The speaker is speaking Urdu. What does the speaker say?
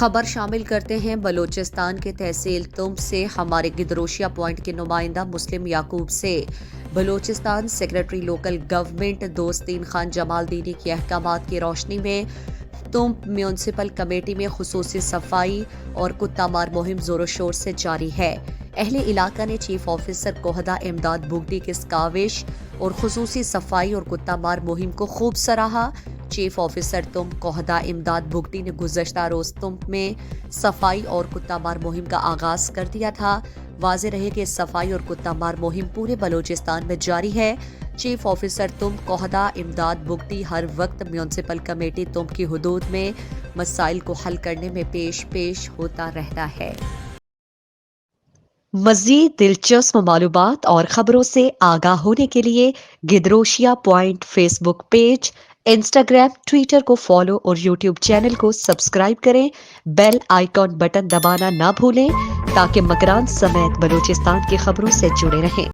خبر شامل کرتے ہیں بلوچستان کے تحصیل تم سے ہمارے گدروشیا پوائنٹ کے نمائندہ مسلم یعقوب سے۔ Balochistan secretary local government دوستین Khan جمال دینی کے احکامات کی روشنی میں تم میونسپل کمیٹی میں خصوصی صفائی اور کتا مار مہم زور و شور سے جاری ہے۔ اہل علاقہ نے چیف آفیسر کوہدہ امداد بگٹی کی کاوش اور خصوصی صفائی اور کتا مار مہم کو خوب سراہا۔ چیف آفیسر تم کوہدہ امداد بگٹی نے گزشتہ روز تم میں صفائی اور کتا مار مہم کا آغاز کر دیا تھا۔ واضح رہے کہ صفائی اور کتا مار مہم پورے بلوچستان میں جاری ہے۔ چیف آفیسر تم کوہدہ امداد بگٹی ہر وقت میونسپل کمیٹی تم کی حدود میں مسائل کو حل کرنے میں پیش ہوتا رہتا ہے۔ مزید دلچسپ معلومات اور خبروں سے آگاہ ہونے کے لیے گدروشیا پوائنٹ فیس بک پیج، انسٹاگرام، ٹویٹر کو فالو اور یوٹیوب چینل کو سبسکرائب کریں۔ بیل آئیکن بٹن دبانا نہ بھولیں تاکہ مکران سمیت بلوچستان کی خبروں سے جڑے رہیں۔